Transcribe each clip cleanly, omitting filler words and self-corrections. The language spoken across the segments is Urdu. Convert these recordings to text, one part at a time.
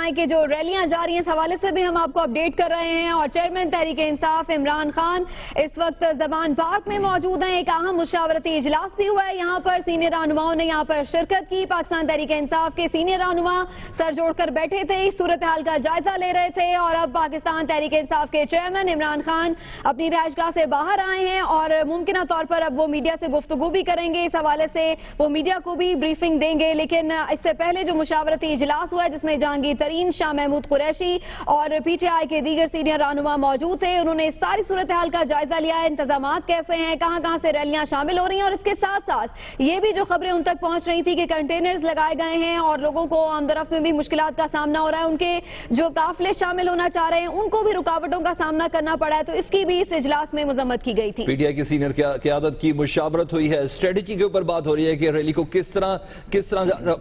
بتائیں کہ جو ریلیاں جاری ہیں اس حوالے سے بھی ہم آپ کو اپڈیٹ کر رہے ہیں، اور چیئرمین تحریک انصاف عمران خان اس وقت زمان پارک میں موجود ہیں۔ ایک اہم مشاورتی اجلاس بھی ہوا ہے یہاں پر، سینئر رہنماؤں نے یہاں پر شرکت کی۔ پاکستان تحریک انصاف کے سینئر رہنما سر جوڑ کر بیٹھے تھے، اس صورتحال کا جائزہ لے رہے تھے، اور اب پاکستان تحریک انصاف کے چیئرمین عمران خان اپنی رہائشگاہ سے باہر آئے ہیں اور ممکنہ طور پر اب وہ میڈیا سے گفتگو بھی کریں گے۔ اس حوالے سے وہ میڈیا کو بھی بریفنگ دیں گے، لیکن اس سے پہلے جو مشاورتی اجلاس ہوا ہے جس میں جہانگیر ترین، شاہ محمود قریشی اور پی ٹی آئی کے دیگر سینئر رہنما موجود تھے، انہوں نے اس ساری صورتحال کا جائزہ لیا ہے، انتظامات کیسے ہیں، کہاں کہاں سے ریلیاں شامل ہو رہی ہیں، اور اس کے ساتھ ساتھ یہ بھی جو خبریں ان تک پہنچ رہی تھی کہ کنٹینرز لگائے گئے ہیں اور لوگوں کو آمد و رفت میں بھی مشکلات کا سامنا ہو رہا ہے، ان کے جو قافلے شامل ہونا چاہ رہے ہیں ان کو بھی رکاوٹوں کا سامنا کرنا پڑا ہے، تو اس کی بھی اس اجلاس میں مذمت کی گئی تھی۔ پی ٹی آئی کی سینئر قیادت کی مشاورت ہوئی ہے، اسٹریٹجی کے اوپر بات ہو رہی ہے کہ ریلی کو کس طرح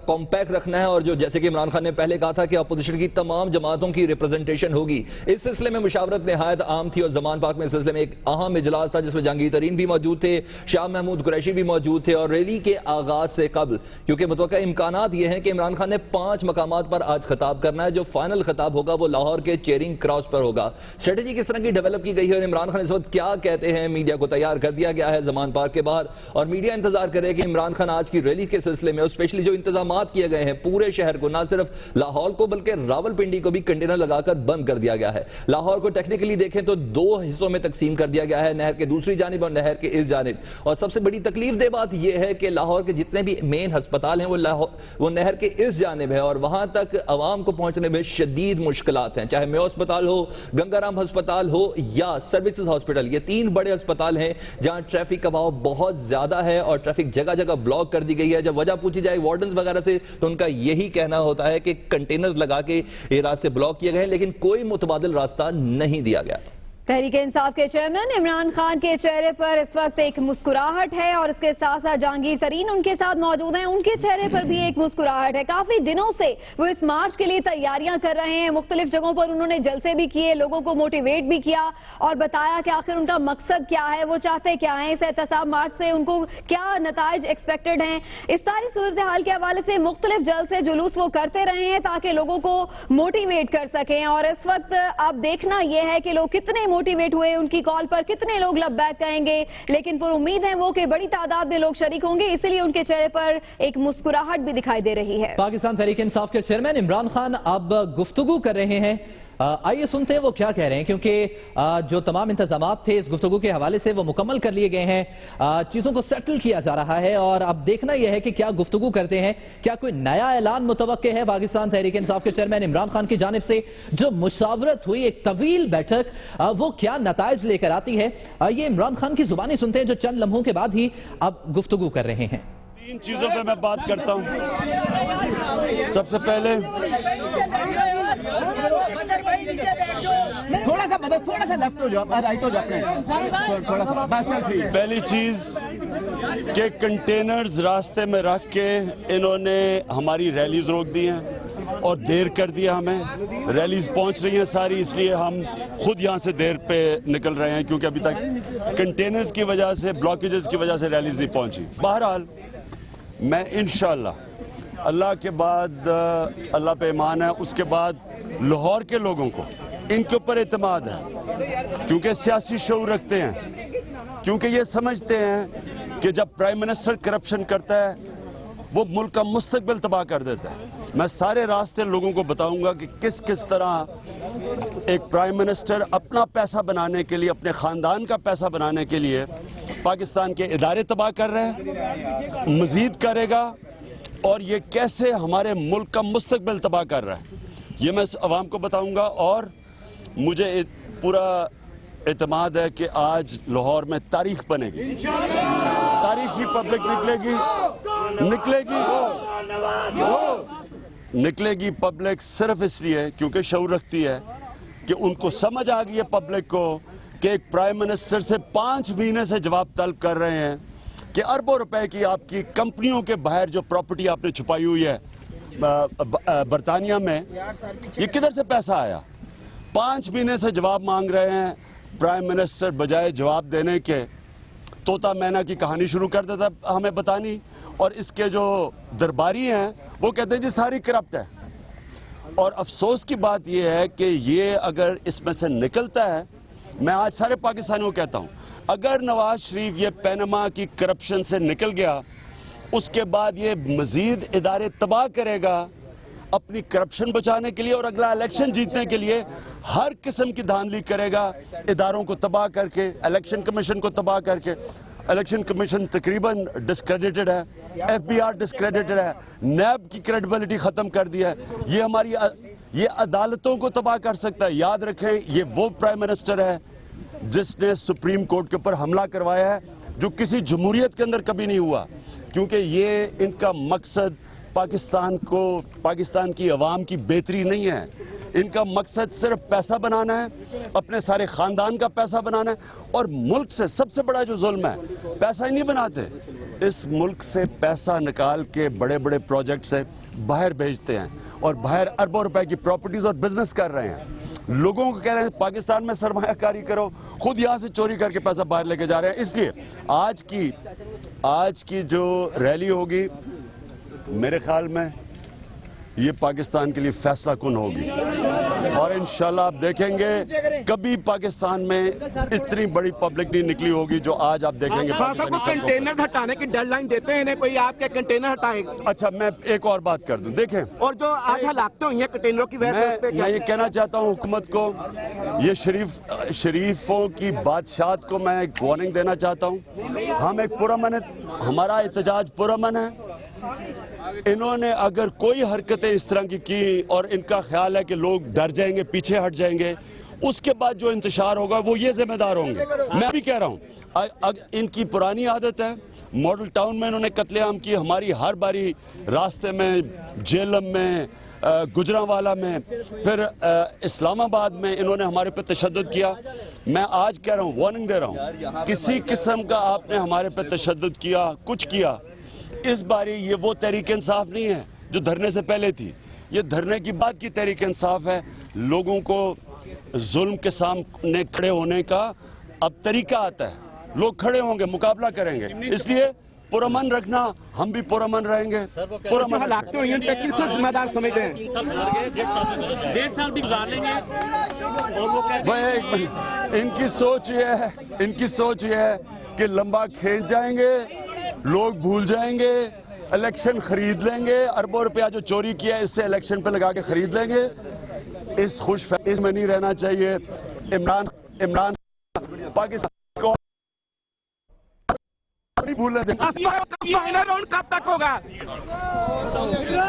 کمپیکٹ رکھنا ہے، اور جو جیسے کہ عمران خان نے پہلے کہا تھا کہ اپوزیشن کی تمام جماعتوں کی ریپرزنٹیشن ہوگی، اس سلسلے میں مشاورت نہایت عام تھی، اور زمان پاک میں اس سلسلے میں ایک اہم اجلاس تھا جس میں جہانگیر ترین بھی موجود تھے، شاہ محمود قریشی بھی موجود تھے، اور ریلی کے آغاز سے قبل کیونکہ متوقع امکانات یہ ہیں کہ عمران خان نے 5 مقامات پر آج خطاب کرنا ہے، جو فائنل خطاب ہوگا وہ لاہور کے چیرنگ کراس پر ہوگا۔ اسٹریٹجی کس طرح کی ڈیولپ کی گئی ہے اور عمران خان اس وقت کیا کہتے ہیں، میڈیا کو تیار کر دیا گیا ہے زمان پارک کے باہر، اور میڈیا انتظار کرے کہ عمران خان آج کی ریلی کے سلسلے میں، اور اسپیشلی جو انتظامات کیے گئے ہیں پورے شہر کو، نہ صرف لاہور کو بلکہ راولپنڈی کو بھی کنٹینر لگا کر بند کر دیا گیا ہے۔ لاہور کو ٹیکنیکلی دیکھیں تو 2 حصوں میں تقسیم کر دیا گیا ہے، نہر کے دوسری جانب اور نہر کے اس جانب، اور سب سے بڑی تکلیف دہ بات یہ ہے کہ لاہور کے جتنے بھی مین ہسپتال ہیں وہ نہر کے اس جانب ہے، اور وہاں تک عوام کو پہنچنے میں شدید مشکلات ہیں، چاہے میو ہسپتال ہو، گنگا رام ہسپتال ہو یا سروسز ہسپتال، یہ 3 بڑے ہسپتال ہیں جہاں ٹریفک کا بہاؤ بہت زیادہ ہے اور ٹریفک جگہ جگہ بلاک کر دی گئی ہے۔ جب وجہ پوچھی جائے وارڈنز وغیرہ سے تو ان کا یہی کہنا ہوتا ہے کہ کنٹینرز لگا کے یہ راستے بلاک کیے گئے ہیں، لیکن کوئی متبادل راستہ نہیں دیا گیا۔ تحریک انصاف کے چیئرمین عمران خان کے چہرے پر اس وقت ایک مسکراہٹ ہے، اور اس کے ساتھ ساتھ جہانگیر ترین ان کے ساتھ موجود ہیں، ان کے چہرے پر بھی ایک مسکراہٹ ہے۔ کافی دنوں سے وہ اس مارچ کے لیے تیاریاں کر رہے ہیں، مختلف جگہوں پر انہوں نے جلسے بھی کیے، لوگوں کو موٹیویٹ بھی کیا اور بتایا کہ آخر ان کا مقصد کیا ہے، وہ چاہتے کیا ہیں، اس احتساب مارچ سے ان کو کیا نتائج ایکسپیکٹڈ ہیں۔ اس ساری صورتحال کے حوالے سے مختلف جلسے جلوس وہ کرتے رہے ہیں تاکہ لوگوں کو موٹیویٹ کر سکیں، اور اس وقت اب دیکھنا یہ ہے کہ لوگ کتنے موٹیویٹ ہوئے، ان کی کال پر کتنے لوگ لبیک کہیں گے، لیکن پر امید ہے وہ کہ بڑی تعداد میں لوگ شریک ہوں گے، اسی لیے ان کے چہرے پر ایک مسکراہٹ بھی دکھائی دے رہی ہے۔ پاکستان تحریک انصاف کے چیئرمین عمران خان اب گفتگو کر رہے ہیں، آئیے سنتے ہیں وہ کیا کہہ رہے ہیں، کیونکہ جو تمام انتظامات تھے اس گفتگو کے حوالے سے وہ مکمل کر لیے گئے ہیں، چیزوں کو سیٹل کیا جا رہا ہے، اور اب دیکھنا یہ ہے کہ کیا گفتگو کرتے ہیں، کیا کوئی نیا اعلان متوقع ہے پاکستان تحریک انصاف کے چیئرمین عمران خان کی جانب سے۔ جو مشاورت ہوئی ایک طویل بیٹھک، وہ کیا نتائج لے کر آتی ہے، یہ عمران خان کی زبانی سنتے ہیں جو چند لمحوں کے بعد ہی اب گفتگو کر رہے ہیں۔ 3 چیزوں پہ میں بات کرتا ہوں۔ سب سے پہلے پہلی چیز کہ کنٹینرز راستے میں رکھ کے انہوں نے ہماری ریلیز روک دی ہیں اور دیر کر دیا ہمیں، ریلیز پہنچ رہی ہیں ساری، اس لیے ہم خود یہاں سے دیر پہ نکل رہے ہیں کیونکہ ابھی تک کنٹینرز کی وجہ سے، بلاکیجز کی وجہ سے ریلیز نہیں پہنچی۔ بہرحال میں انشاءاللہ اللہ کے بعد، اللہ پہ ایمان ہے، اس کے بعد لاہور کے لوگوں کو ان کے اوپر اعتماد ہے، کیونکہ سیاسی شعور رکھتے ہیں، کیونکہ یہ سمجھتے ہیں کہ جب پرائم منسٹر کرپشن کرتا ہے وہ ملک کا مستقبل تباہ کر دیتا ہے۔ میں سارے راستے لوگوں کو بتاؤں گا کہ کس طرح ایک پرائم منسٹر اپنا پیسہ بنانے کے لیے، اپنے خاندان کا پیسہ بنانے کے لیے پاکستان کے ادارے تباہ کر رہے ہیں، مزید کرے گا، اور یہ کیسے ہمارے ملک کا مستقبل تباہ کر رہا ہے، یہ میں عوام کو بتاؤں گا۔ اور مجھے پورا اعتماد ہے کہ آج لاہور میں تاریخ بنے گی، تاریخی پبلک نکلے گی پبلک صرف اس لیے کیونکہ شعور رکھتی ہے کہ ان کو سمجھ آ گئی ہے پبلک کو کہ ایک پرائم منسٹر سے 5 مہینے سے جواب طلب کر رہے ہیں کہ اربوں روپے کی آپ کی کمپنیوں کے باہر جو پراپرٹی آپ نے چھپائی ہوئی ہے برطانیہ میں، یہ کدھر سے پیسہ آیا؟ 5 مہینے سے جواب مانگ رہے ہیں پرائم منسٹر، بجائے جواب دینے کے طوطا مینا کی کہانی شروع کر دیتا ہمیں بتانی، اور اس کے جو درباری ہیں وہ کہتے ہیں جی ساری کرپٹ ہے۔ اور افسوس کی بات یہ ہے کہ یہ اگر اس میں سے نکلتا ہے، میں آج سارے پاکستانیوں کو کہتا ہوں، اگر نواز شریف یہ پینما کی کرپشن سے نکل گیا، اس کے بعد یہ مزید ادارے تباہ کرے گا اپنی کرپشن بچانے کے لیے، اور اگلا الیکشن جیتنے کے لیے ہر قسم کی دھاندلی کرے گا، اداروں کو تباہ کر کے، الیکشن کمیشن کو تباہ کر کے۔ الیکشن کمیشن تقریباً ڈسکریڈٹڈ ہے، ایف بی آر ڈسکریڈٹڈ ہے، نیب کی کریڈیبلٹی ختم کر دی ہے، یہ عدالتوں کو تباہ کر سکتا ہے۔ یاد رکھیں، یہ وہ پرائم منسٹر ہے جس نے سپریم کورٹ کے اوپر حملہ کروایا ہے، جو کسی جمہوریت کے اندر کبھی نہیں ہوا، کیونکہ یہ ان کا مقصد پاکستان کی عوام کی بہتری نہیں ہے۔ ان کا مقصد صرف پیسہ بنانا ہے، اپنے سارے خاندان کا پیسہ بنانا ہے، اور ملک سے سب سے بڑا جو ظلم ہے، پیسہ ہی نہیں بناتے، اس ملک سے پیسہ نکال کے بڑے بڑے پروجیکٹ سے باہر بھیجتے ہیں، اور باہر اربوں روپے کی پراپرٹیز اور بزنس کر رہے ہیں۔ لوگوں کو کہہ رہے ہیں پاکستان میں سرمایہ کاری کرو، خود یہاں سے چوری کر کے پیسہ باہر لے کے جا رہے ہیں۔ اس لیے آج کی جو ریلی ہوگی، میرے خیال میں یہ پاکستان کے لیے فیصلہ کن ہوگی، اور انشاءاللہ آپ دیکھیں گے کبھی پاکستان میں اتنی بڑی پبلک نہیں نکلی ہوگی جو آج آپ دیکھیں گے۔ کنٹینر ہٹانے کی ڈیڈ لائن دیتے ہیں کوئی، آپ کے کنٹینر ہٹائیں گے؟ اچھا، میں ایک اور بات کر دوں، دیکھیں، اور جو آج ہلاکتیں ہوئی ہیں کنٹینروں کی وجہ سے، میں یہ کہنا چاہتا ہوں حکومت کو، یہ شریفوں کی بادشاہت کو میں ایک وارننگ دینا چاہتا ہوں۔ ہم ایک پرامن، ہمارا احتجاج پرامن ہے۔ انہوں نے اگر کوئی حرکتیں اس طرح کی اور ان کا خیال ہے کہ لوگ ڈر جائیں گے، پیچھے ہٹ جائیں گے، اس کے بعد جو انتشار ہوگا وہ یہ ذمہ دار ہوں گے۔ میں بھی کہہ رہا ہوں، ان کی پرانی عادت ہے، ماڈل ٹاؤن میں انہوں نے قتل عام کی، ہماری ہر باری راستے میں، جیلم میں، گجرانوالہ میں، پھر اسلام آباد میں انہوں نے ہمارے پہ تشدد کیا۔ میں آج کہہ رہا ہوں، وارننگ دے رہا ہوں، کسی قسم کا آپ نے ہمارے پہ تشدد کیا، کچھ کیا، اس باری یہ وہ تحریک انصاف نہیں ہے جو دھرنے سے پہلے تھی، یہ دھرنے کی بعد کی تحریک انصاف ہے۔ لوگوں کو ظلم کے سامنے کھڑے ہونے کا اب طریقہ آتا ہے، لوگ کھڑے ہوں گے، مقابلہ کریں گے، اس لیے پرامن رکھنا، ہم بھی پرامن رہیں گے۔ جو ہلاکتیں ہوئی ہیں ان پہ کس کو ذمہ دار سمجھتے ہیں؟ 1.5 سال بھی گزار لیں گے۔ ان کی سوچ یہ ہے کہ لمبا کھینچ جائیں گے، لوگ بھول جائیں گے، الیکشن خرید لیں گے، اربوں روپیہ جو چوری کیا ہے اس سے الیکشن پہ لگا کے خرید لیں گے۔ اس خوش فہمی میں نہیں رہنا چاہیے۔ عمران پاکستان کو بھولنے دیں۔ فائنل راؤنڈ کب تک ہوگا؟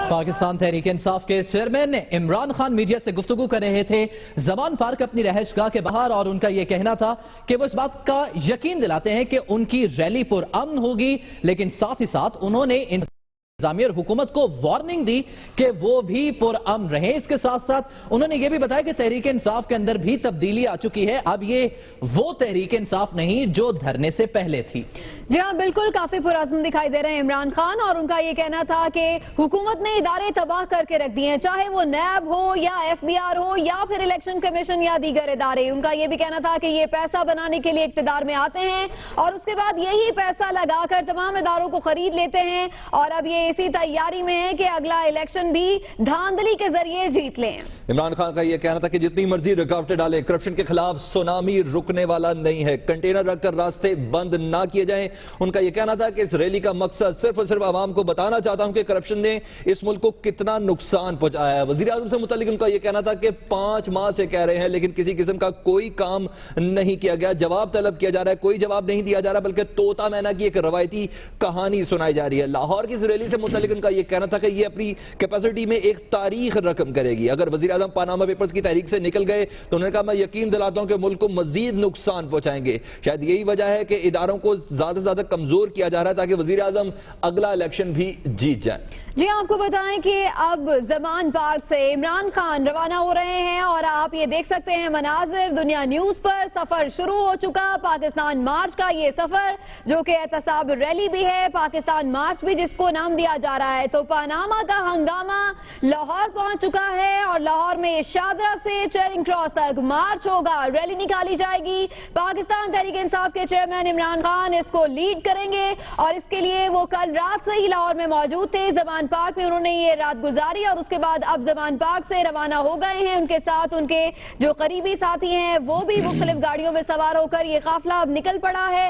پاکستان تحریک انصاف کے چیئرمین عمران خان میڈیا سے گفتگو کر رہے تھے زمان پارک اپنی رہائش گاہ کے باہر، اور ان کا یہ کہنا تھا کہ وہ اس بات کا یقین دلاتے ہیں کہ ان کی ریلی پر امن ہوگی، لیکن ساتھ ہی ساتھ انہوں نے انتظامیہ اور حکومت کو وارننگ دی کہ وہ بھی پر امن رہیں۔ اس کے ساتھ ساتھ انہوں نے یہ بھی بتایا کہ تحریک انصاف کے اندر بھی تبدیلی آ چکی ہے، اب یہ وہ تحریک انصاف نہیں جو دھرنے سے پہلے تھی۔ جی ہاں، بالکل کافی پرعزم دکھائی دے رہے ہیں عمران خان، اور ان کا یہ کہنا تھا کہ حکومت نے ادارے تباہ کر کے رکھ دیے ہیں، چاہے وہ نیب ہو یا ایف بی آر ہو یا پھر الیکشن کمیشن یا دیگر ادارے۔ ان کا یہ بھی کہنا تھا کہ یہ پیسہ بنانے کے لیے اقتدار میں آتے ہیں اور اس کے بعد یہی پیسہ لگا کر تمام اداروں کو خرید لیتے ہیں، اور اب یہ اسی تیاری میں ہے کہ اگلا الیکشن بھی دھاندلی کے ذریعے جیت لیں۔ عمران خان کا یہ کہنا تھا کہ جتنی مرضی رکاوٹیں ڈالیں، کرپشن کے خلاف سونامی رکنے والا نہیں ہے، کنٹینر رکھ کر راستے بند نہ کیے جائیں۔ ان کا یہ کہنا تھا کہ اس ریلی کا مقصد صرف اور صرف عوام کو بتانا چاہتا ہوں کہ کرپشن نے اس ملک کو کتنا نقصان پہنچایا ہے۔ وزیر اعظم سے متعلق ان کا یہ کہنا تھا کہ 5 ماہ سے کہہ رہے ہیں لیکن کسی قسم کا کوئی کام نہیں کیا گیا، جواب طلب کیا جا رہا ہے، کوئی جواب نہیں دیا جا رہا، بلکہ طوطا مینا کی ایک روایتی کہانی سنائی جا رہی ہے۔ لاہور کی اس ریلی سے متعلق ان کا یہ کہنا تھا کہ یہ اپنی کیپیسٹی میں ایک تاریخ رقم کرے گی۔ اگر وزیر اعظم پاناما پیپرز کی تحریک سے نکل گئے تو انہوں نے کہا میں یقین دلاتا ہوں کہ ملک کو مزید نقصان پہنچائیں گے۔ شاید یہی وجہ ہے کہ اداروں کو زیادہ سے زیادہ کمزور کیا جا رہا ہے تاکہ وزیر اعظم اگلا الیکشن بھی جیت جائیں۔ جی آپ کو بتائیں کہ اب زمان پارک سے عمران خان روانہ ہو رہے ہیں، اور آپ یہ دیکھ سکتے ہیں مناظر دنیا نیوز پر۔ سفر شروع ہو چکا پاکستان مارچ کا، یہ سفر جو کہ احتساب ریلی بھی ہے، پاکستان مارچ بھی جس کو نام دیا جا رہا ہے۔ تو پاناما کا ہنگامہ لاہور پہنچ چکا ہے، اور لاہور میں شاہدرہ سے چیرنگ کراس تک مارچ ہوگا، ریلی نکالی جائے گی۔ پاکستان تحریک انصاف کے چیئرمین عمران خان اس کو لیڈ کریں گے، اور اس کے لیے وہ کل رات سے ہی لاہور میں موجود تھے۔ زمان زمان پارک میں انہوں نے یہ رات گزاری اور اس کے بعد اب زمان پارک سے روانہ ہو گئے ہیں. ان کے ساتھ ان کے جو قریبی ساتھی ہیں وہ بھی مختلف گاڑیوں میں سوار ہو کر یہ قافلہ اب نکل پڑا ہے.